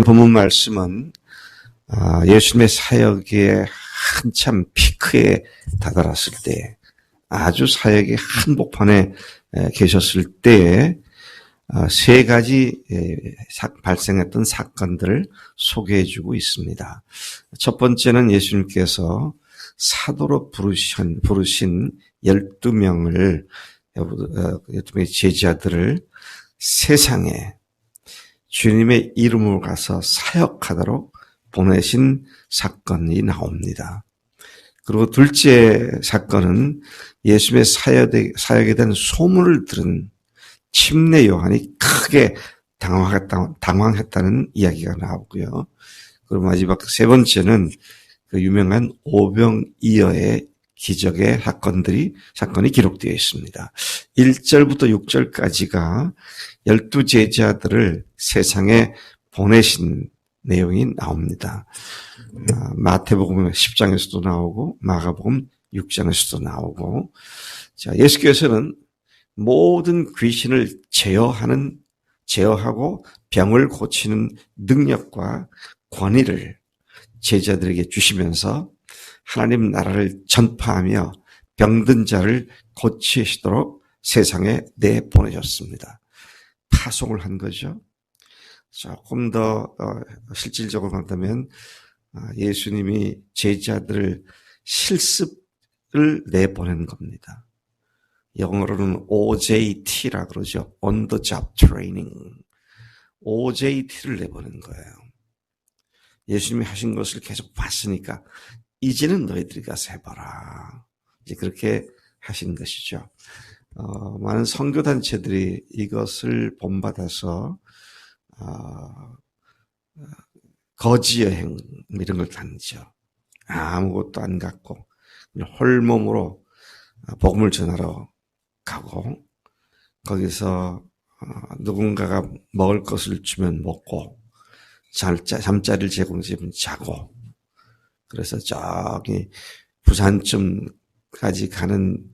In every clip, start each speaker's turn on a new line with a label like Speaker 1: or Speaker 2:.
Speaker 1: 본문 말씀은 예수님의 사역의 한참 피크에 다다랐을 때, 아주 사역의 한복판에 계셨을 때에 세 가지 발생했던 사건들을 소개해주고 있습니다. 첫 번째는 예수님께서 사도로 부르신 12명의 제자들을 세상에 주님의 이름으로 가서 사역하도록 보내신 사건이 나옵니다. 그리고 둘째 사건은 예수님의 사역에 대한 소문을 들은 침례 요한이 크게 당황했다는 이야기가 나오고요. 그리고 마지막 세 번째는 그 유명한 오병이어의 기적의 사건이 기록되어 있습니다. 1절부터 6절까지가 12제자들을 세상에 보내신 내용이 나옵니다. 마태복음 10장에서도 나오고 마가복음 6장에서도 나오고, 자, 예수께서는 모든 귀신을 제어하고 병을 고치는 능력과 권위를 제자들에게 주시면서 하나님 나라를 전파하며 병든 자를 고치시도록 세상에 내보내셨습니다. 파송을 한 거죠. 조금 더 실질적으로 말하면 예수님이 제자들을 실습을 내보낸 겁니다. 영어로는 OJT라 그러죠. On the job training. OJT를 내보낸 거예요. 예수님이 하신 것을 계속 봤으니까 이제는 너희들이 가서 해봐라. 이제 그렇게 하신 것이죠. 많은 선교단체들이 이것을 본받아서 거지 여행 이런 걸 다니죠. 아무것도 안 갖고 홀몸으로 복음을 전하러 가고, 거기서 누군가가 먹을 것을 주면 먹고 잠자리를 제공해주면 자고, 그래서 저기 부산쯤까지 가는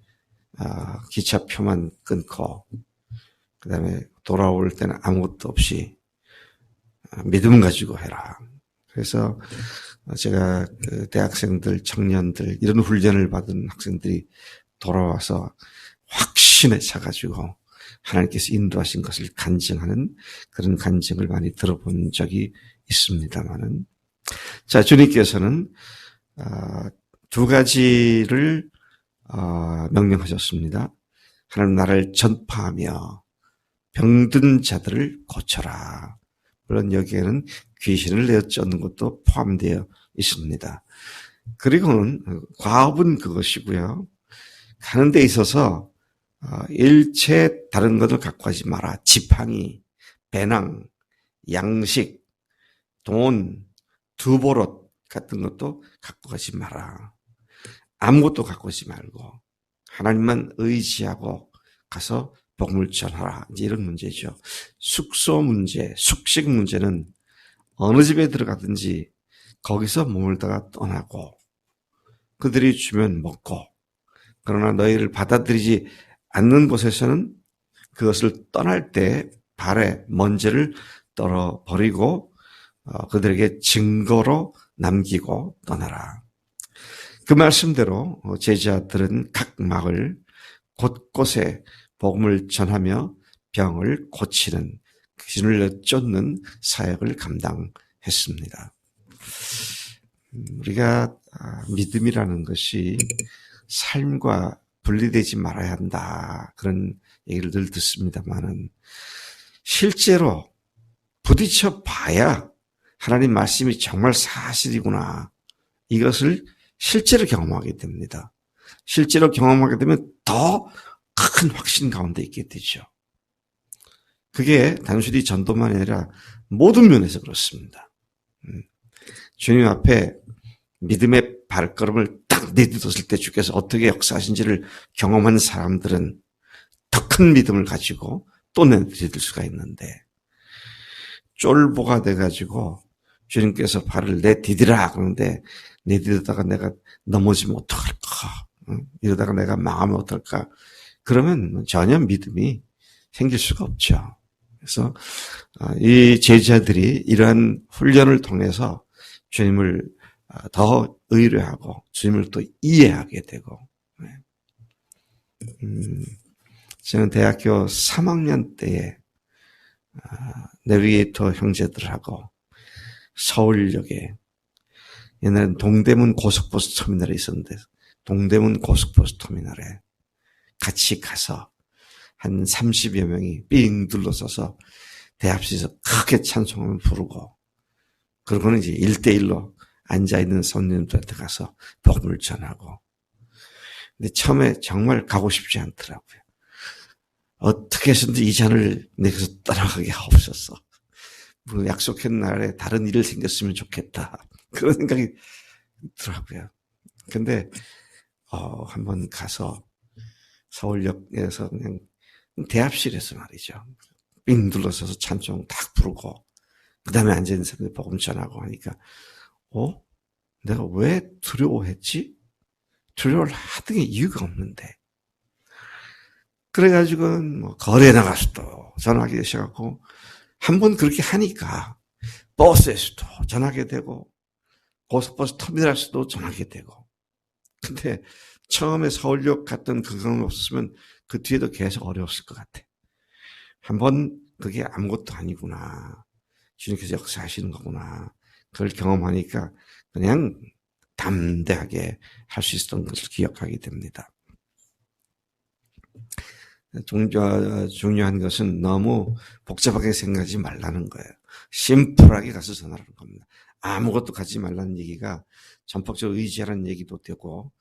Speaker 1: 기차표만 끊고 그 다음에 돌아올 때는 아무것도 없이 믿음 가지고 해라. 그래서 제가 그 대학생들, 청년들 이런 훈련을 받은 학생들이 돌아와서 확신에 차가지고 하나님께서 인도하신 것을 간증하는 그런 간증을 많이 들어본 적이 있습니다만은, 자, 주님께서는 두 가지를 명령하셨습니다. 하나님 나라를 전파하며 병든 자들을 고쳐라. 물론 여기에는 귀신을 내어쫓는 것도 포함되어 있습니다. 그리고는 과업은 그것이고요. 가는 데 있어서 일체 다른 것을 갖고 가지 마라. 지팡이, 배낭, 양식, 돈, 두보롯 같은 것도 갖고 가지 마라. 아무것도 갖고 가지 말고 하나님만 의지하고 가서 복음을 전하라. 이제 이런 문제죠. 숙소 문제, 숙식 문제는 어느 집에 들어가든지 거기서 머물다가 떠나고 그들이 주면 먹고, 그러나 너희를 받아들이지 않는 곳에서는 그것을 떠날 때 발에 먼지를 떨어버리고 그들에게 증거로 남기고 떠나라. 그 말씀대로 제자들은 각 마을 곳곳에 복음을 전하며 병을 고치는, 귀신을 쫓는 사역을 감당했습니다. 우리가 믿음이라는 것이 삶과 분리되지 말아야 한다, 그런 얘기를 늘 듣습니다만은, 실제로 부딪혀 봐야 하나님 말씀이 정말 사실이구나, 이것을 실제로 경험하게 됩니다. 실제로 경험하게 되면 더 큰 확신 가운데 있게 되죠. 그게 단순히 전도만 아니라 모든 면에서 그렇습니다. 주님 앞에 믿음의 발걸음을 딱 내딛었을 때 주께서 어떻게 역사하신지를 경험한 사람들은 더 큰 믿음을 가지고 또 내딛을 수가 있는데, 쫄보가 돼가지고 주님께서 발을 내디디라 그러는데 내디디다가 내가 넘어지면 어떡할까, 이러다가 내가 망하면 어떨까, 그러면 전혀 믿음이 생길 수가 없죠. 그래서 이 제자들이 이러한 훈련을 통해서 주님을 더 의뢰하고 주님을 또 이해하게 되고, 저는 대학교 3학년 때에 내비게이터 형제들하고 서울역에 옛날엔 동대문 고속버스 터미널에 있었는데 동대문 고속버스 터미널에 같이 가서 한 30여 명이 삥 둘러서서 대합실에서 크게 찬송을 부르고, 그러고는 이제 1대1로 앉아있는 손님들한테 가서 복음을 전하고. 근데 처음에 정말 가고 싶지 않더라고요. 어떻게 해서든지 이 잔을 내게서 떠나가게 하옵소서. 약속한 날에 다른 일을 생겼으면 좋겠다. 그런 생각이 들더라고요. 근데 한번 가서 서울역에서 그냥 대합실에서 말이죠. 삥 둘러서서 찬송 딱 부르고 그 다음에 앉아있는 사람들 복음 전하고 하니까 내가 왜 두려워했지? 두려워를 하던 게 이유가 없는데. 그래가지고 뭐 거리에 나가서도 전화하기 시작하고 한번 그렇게 하니까 버스에서도 전하게 되고 고속버스 터미널에서도 전하게 되고. 근데 처음에 서울역 갔던 그 경험 없었으면 그 뒤에도 계속 어려웠을 것 같아. 한번 그게 아무것도 아니구나. 주님께서 역사하시는 거구나. 그걸 경험하니까 그냥 담대하게 할 수 있었던 것을 기억하게 됩니다. 중요한 것은 너무 복잡하게 생각하지 말라는 거예요. 심플하게 가서 전하라는 겁니다. 아무것도 가지 말라는 얘기가 전폭적으로 의지하라는 얘기도 되고,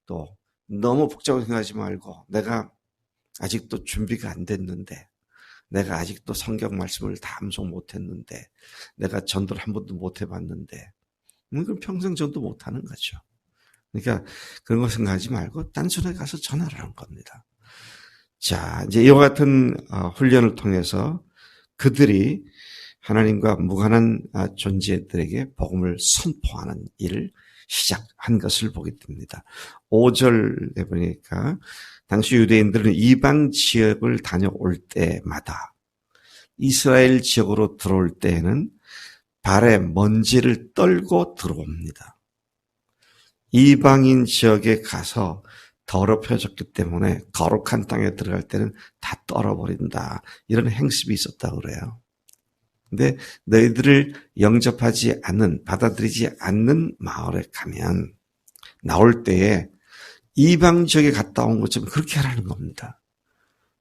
Speaker 1: 또 너무 복잡하게 생각하지 말고 내가 아직도 준비가 안 됐는데, 내가 아직도 성경 말씀을 다 암송 못했는데, 내가 전도를 한 번도 못 해봤는데, 그럼 평생 전도 못하는 거죠. 그러니까 그런 거 생각하지 말고 단순하게 가서 전하라는 겁니다. 자, 이제 이와 같은 훈련을 통해서 그들이 하나님과 무관한 존재들에게 복음을 선포하는 일을 시작한 것을 보게 됩니다. 5절에 보니까 당시 유대인들은 이방 지역을 다녀올 때마다 이스라엘 지역으로 들어올 때에는 발에 먼지를 떨고 들어옵니다. 이방인 지역에 가서 더럽혀졌기 때문에 거룩한 땅에 들어갈 때는 다 떨어버린다. 이런 행습이 있었다고 그래요. 근데 너희들을 영접하지 않는, 받아들이지 않는 마을에 가면 나올 때에 이방 지역에 갔다 온 것처럼 그렇게 하라는 겁니다.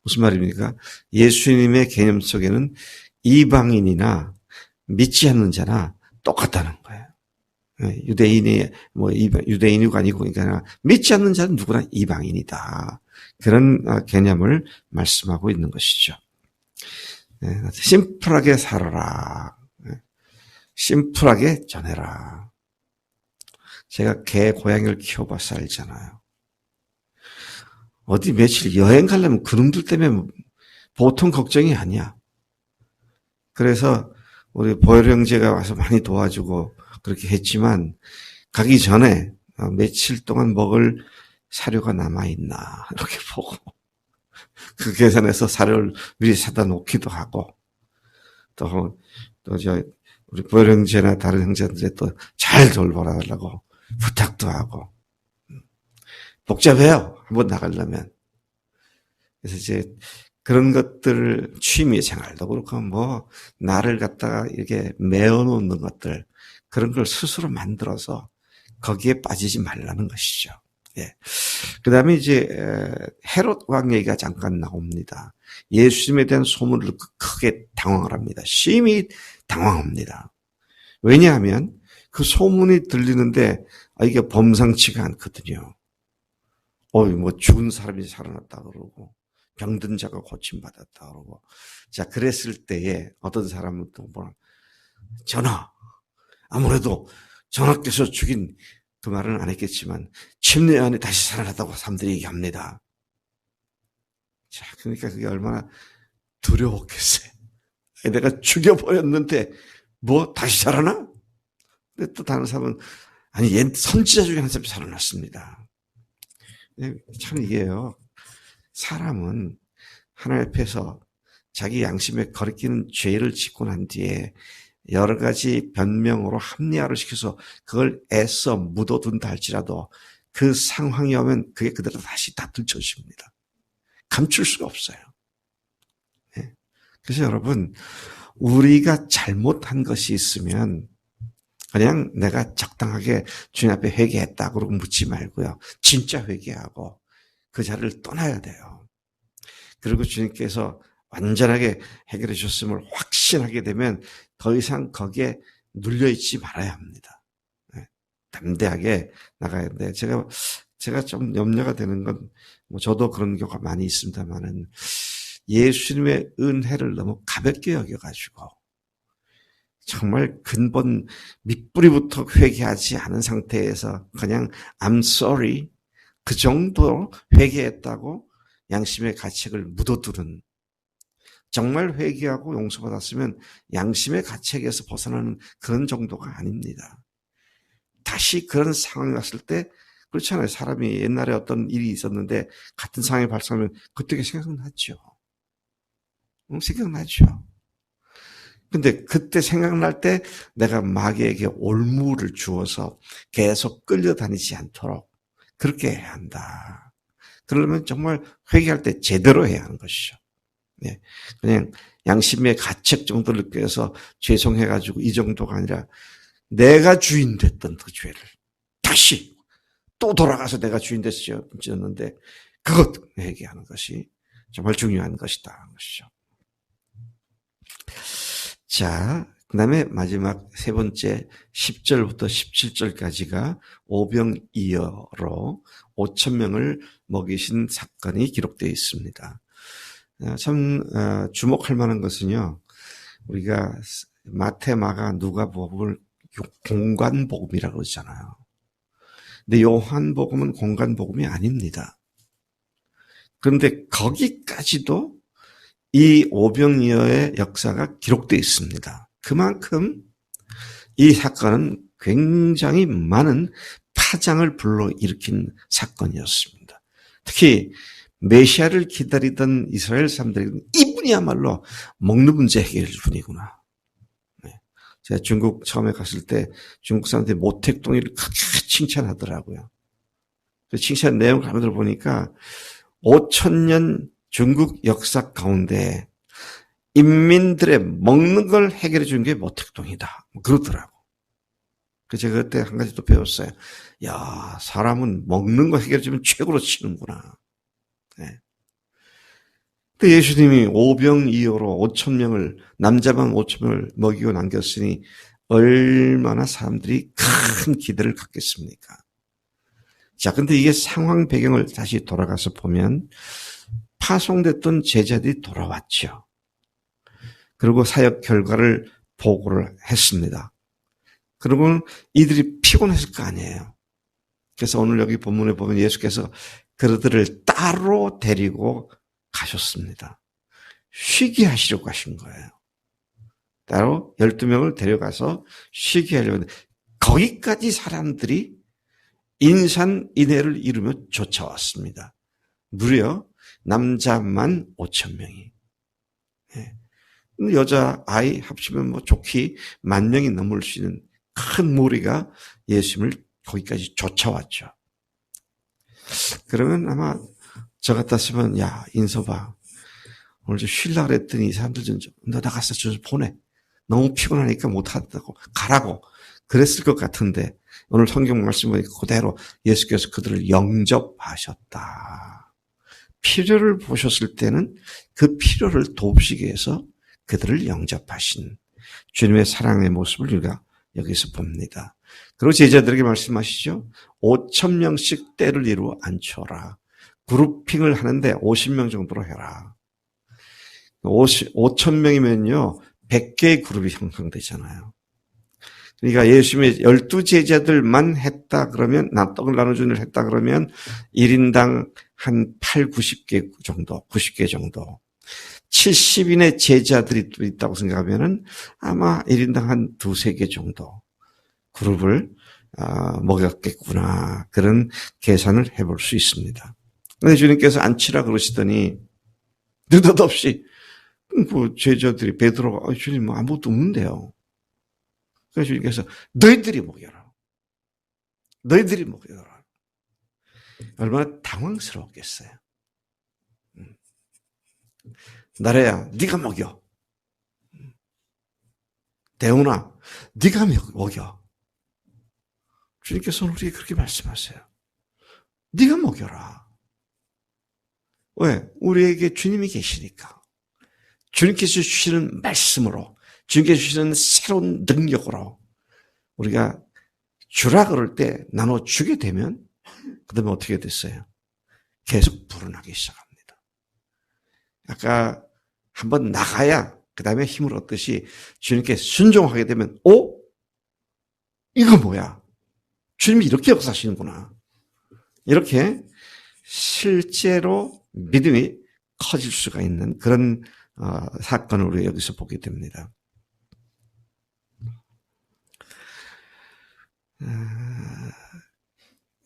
Speaker 1: 무슨 말입니까? 예수님의 개념 속에는 이방인이나 믿지 않는 자나 똑같다는 거예요. 유대인이고 아니고, 그러니까 믿지 않는 자는 누구나 이방인이다. 그런 개념을 말씀하고 있는 것이죠. 심플하게 살아라. 심플하게 전해라. 제가 개, 고양이를 키워봐서 알잖아요. 어디 며칠 여행 가려면 그놈들 때문에 보통 걱정이 아니야. 그래서 우리 보혈 형제가 와서 많이 도와주고 그렇게 했지만, 가기 전에 며칠 동안 먹을 사료가 남아있나 이렇게 보고 그 계산해서 사료를 미리 사다 놓기도 하고, 또 우리 보혈 형제나 다른 형제들에 또 잘 돌봐달라고 부탁도 하고. 복잡해요, 한번 나가려면. 그래서 이제 그런 것들을 취미 생활도 그렇고 나를 갖다가 이렇게 메어놓는 것들, 그런 걸 스스로 만들어서 거기에 빠지지 말라는 것이죠. 예. 그 다음에 이제 헤롯 왕 얘기가 잠깐 나옵니다. 예수님에 대한 소문을 크게 당황을 합니다. 심히 당황합니다. 왜냐하면 그 소문이 들리는데 이게 범상치가 않거든요. 죽은 사람이 살아났다 그러고 병든 자가 고침받았다 그러고. 자, 그랬을 때에 어떤 사람은 또 전하, 아무래도 전하께서 죽인, 그 말은 안 했겠지만 10년 안에 다시 살아났다고 사람들이 얘기합니다. 자, 그러니까 그게 얼마나 두려웠겠어요. 내가 죽여버렸는데 다시 살아나? 근데 또 다른 사람은 옛 선지자 중에 한 사람이 살아났습니다. 참 이게요, 사람은 하나님 앞에서 자기 양심에 거리끼는 죄를 짓고 난 뒤에 여러 가지 변명으로 합리화를 시켜서 그걸 애써 묻어둔다 할지라도 그 상황이 오면 그게 그대로 다시 다 들춰집니다. 감출 수가 없어요. 네. 그래서 여러분, 우리가 잘못한 것이 있으면 그냥 내가 적당하게 주님 앞에 회개했다 그러고 묻지 말고요. 진짜 회개하고 그 자리를 떠나야 돼요. 그리고 주님께서 완전하게 해결해 주셨음을 확신하게 되면 더 이상 거기에 눌려있지 말아야 합니다. 네. 담대하게 나가야 돼. 제가 좀 염려가 되는 건, 저도 그런 경우가 많이 있습니다만은, 예수님의 은혜를 너무 가볍게 여겨가지고, 정말 근본 밑뿌리부터 회개하지 않은 상태에서 그냥 I'm sorry 그 정도 회개했다고 양심의 가책을 묻어두는, 정말 회개하고 용서받았으면 양심의 가책에서 벗어나는 그런 정도가 아닙니다. 다시 그런 상황이 왔을 때 그렇잖아요. 사람이 옛날에 어떤 일이 있었는데 같은 상황이 발생하면 그때가 생각나죠. 생각나죠. 근데 그때 생각날 때 내가 마귀에게 올무를 주어서 계속 끌려다니지 않도록 그렇게 해야 한다. 그러면 정말 회개할 때 제대로 해야 하는 것이죠. 네. 그냥 양심의 가책 정도를 느껴서 죄송해가지고 이 정도가 아니라 내가 주인 됐던 그 죄를 다시 또 돌아가서 내가 주인 됐어요. 졌는데 그것 회개하는 것이 정말 중요한 것이다. 하는 것이죠. 자, 그 다음에 마지막 세 번째 10절부터 17절까지가 오병이어로 5,000명을 먹이신 사건이 기록되어 있습니다. 참 주목할 만한 것은요. 우리가 마태, 마가, 누가복음을 공관복음이라고 그러잖아요. 근데 요한복음은 공관복음이 아닙니다. 그런데 거기까지도 이 오병이어의 역사가 기록되어 있습니다. 그만큼 이 사건은 굉장히 많은 파장을 불러일으킨 사건이었습니다. 특히 메시아를 기다리던 이스라엘 사람들이 이분이야말로 먹는 문제 해결 분이구나. 네. 제가 중국 처음에 갔을 때 중국 사람들이 모택동이를 크게 칭찬하더라고요. 그 칭찬 내용을 가만히 들어보니까 5,000년 중국 역사 가운데 인민들의 먹는 걸 해결해 준 게 모택동이다. 그러더라고. 그래서 제가 그때 한 가지 또 배웠어요. 야, 사람은 먹는 거 해결해 주면 최고로 치는구나. 네. 근데 예수님이 오병이어로 5,000명을, 남자만 5,000명을 먹이고 남겼으니 얼마나 사람들이 큰 기대를 갖겠습니까? 자, 근데 이게 상황 배경을 다시 돌아가서 보면 파송됐던 제자들이 돌아왔죠. 그리고 사역 결과를 보고를 했습니다. 그러면 이들이 피곤했을 거 아니에요. 그래서 오늘 여기 본문에 보면 예수께서 그들을 따로 데리고 가셨습니다. 쉬게 하시려고 하신 거예요. 따로 12명을 데려가서 쉬게 하려고 했는데 거기까지 사람들이 인산인해를 이루며 쫓아왔습니다. 무려 남자만 5,000명이. 네. 여자 아이 합치면 좋게 10,000명이 넘을 수 있는 큰 무리가 예수님을 거기까지 쫓아왔죠. 그러면 아마 저 같았으면 야 인서봐 오늘 좀 쉬려고 그랬더니 이 사람들 좀 너 나가서 좀 보내. 너무 피곤하니까 못하다고 가라고 그랬을 것 같은데 오늘 성경 말씀을 그대로 예수께서 그들을 영접하셨다. 필요를 보셨을 때는 그 필요를 돕시기 위해서 그들을 영접하신 주님의 사랑의 모습을 우리가 여기서 봅니다. 그리고 제자들에게 말씀하시죠. 5,000명씩 때를 이루어 앉혀라. 그룹핑을 하는데 50명 정도로 해라. 5,000명이면요. 100개의 그룹이 형성되잖아요. 그러니까 예수님의 12제자들만 했다 그러면, 떡을 나눠주는 일 했다 그러면 1인당 한 8, 90개 정도, 90개 정도. 70인의 제자들이 또 있다고 생각하면은 아마 1인당 한 2, 3개 정도 그룹을 먹였겠구나. 그런 계산을 해볼 수 있습니다. 근데 주님께서 앉히라 그러시더니 느닷없이 그 제자들이 베드로가 주님 뭐 아무것도 없는데요. 그래서 주님께서 너희들이 먹여라. 너희들이 먹여라. 얼마나 당황스러웠겠어요. 나래야 네가 먹여. 대훈아 네가 먹여. 주님께서는 우리에게 그렇게 말씀하세요. 네가 먹여라. 왜? 우리에게 주님이 계시니까. 주님께서 주시는 말씀으로, 주님께서 주시는 새로운 능력으로 우리가 주라 그럴 때 나눠주게 되면 그 다음에 어떻게 됐어요? 계속 불어나기 시작합니다. 아까 한번 나가야 그 다음에 힘을 얻듯이 주님께 순종하게 되면 이거 뭐야? 주님이 이렇게 역사하시는구나. 이렇게 실제로 믿음이 커질 수가 있는 그런 사건을 우리가 여기서 보게 됩니다.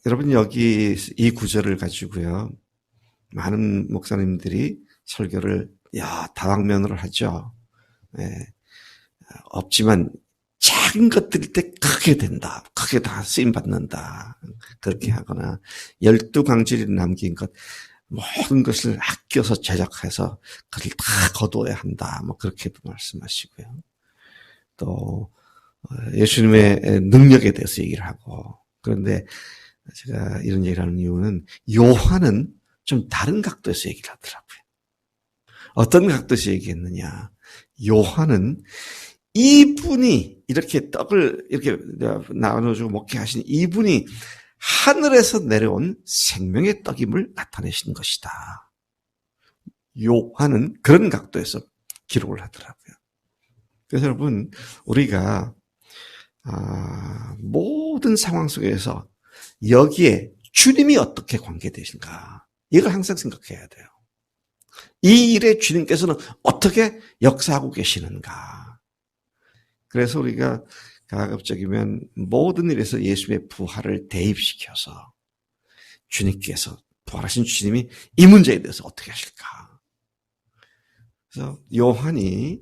Speaker 1: 여러분 여기 이 구절을 가지고요. 많은 목사님들이 설교를 다방면으로 하죠. 없지만 작은 것들일 때 크게 된다. 크게 다 쓰임받는다. 그렇게 하거나 12강질이 남긴 것 모든 것을 아껴서 제작해서 그걸 다 거둬야 한다. 뭐 그렇게도 말씀하시고요. 또 예수님의 능력에 대해서 얘기를 하고 그런데 제가 이런 얘기를 하는 이유는 요한은 좀 다른 각도에서 얘기를 하더라고요. 어떤 각도에서 얘기했느냐. 요한은 이분이 이렇게 떡을 이렇게 나눠주고 먹게 하신 이분이 하늘에서 내려온 생명의 떡임을 나타내신 것이다. 요한은 그런 각도에서 기록을 하더라고요. 그래서 여러분 우리가 모든 상황 속에서 여기에 주님이 어떻게 관계되신가 이걸 항상 생각해야 돼요. 이 일에 주님께서는 어떻게 역사하고 계시는가. 그래서 우리가 가급적이면 모든 일에서 예수님의 부활을 대입시켜서 주님께서 부활하신 주님이 이 문제에 대해서 어떻게 하실까. 그래서 요한이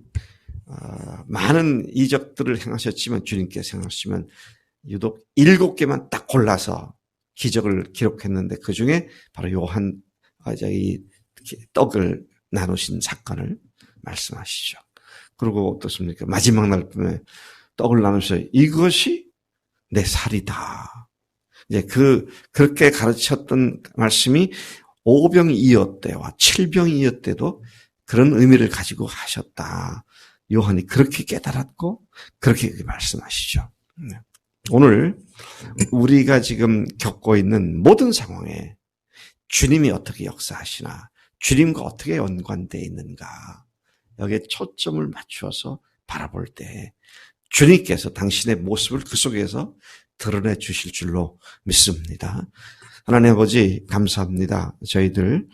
Speaker 1: 많은 이적들을 행하셨지만 주님께서 행하셨지만 유독 7개만 딱 골라서 기적을 기록했는데 그중에 바로 요한 이 떡을 나누신 사건을 말씀하시죠. 그리고 어떻습니까? 마지막 날 밤에 떡을 나누셔서 이것이 내 살이다. 이제 그렇게 가르쳤던 말씀이 5병이었 때와 7병이었 때도 그런 의미를 가지고 하셨다. 요한이 그렇게 깨달았고 그렇게 말씀하시죠. 오늘 우리가 지금 겪고 있는 모든 상황에 주님이 어떻게 역사하시나, 주님과 어떻게 연관되어 있는가, 여기에 초점을 맞추어서 바라볼 때 주님께서 당신의 모습을 그 속에서 드러내 주실 줄로 믿습니다. 하나님 아버지 감사합니다. 저희들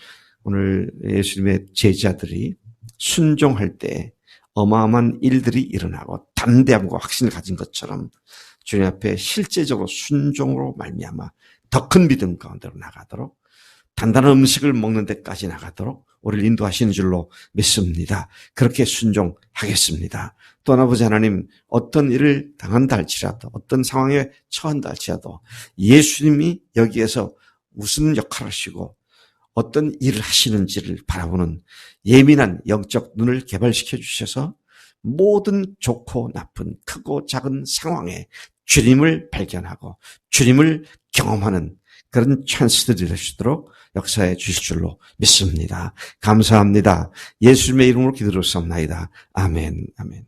Speaker 1: 오늘 예수님의 제자들이 순종할 때 어마어마한 일들이 일어나고 담대함과 확신을 가진 것처럼 주님 앞에 실제적으로 순종으로 말미암아 더 큰 믿음 가운데로 나가도록 단단한 음식을 먹는 데까지 나가도록 우리를 인도하시는 줄로 믿습니다. 그렇게 순종하겠습니다. 또 아버지 하나님 어떤 일을 당한다 할지라도 어떤 상황에 처한다 할지라도 예수님이 여기에서 무슨 역할을 하시고 어떤 일을 하시는지를 바라보는 예민한 영적 눈을 개발시켜 주셔서 모든 좋고 나쁜 크고 작은 상황에 주님을 발견하고 주님을 경험하는 그런 찬스들이 될 수 있도록 역사해 주실 줄로 믿습니다. 감사합니다. 예수님의 이름으로 기도를 드렸사옵나이다. 아멘. 아멘.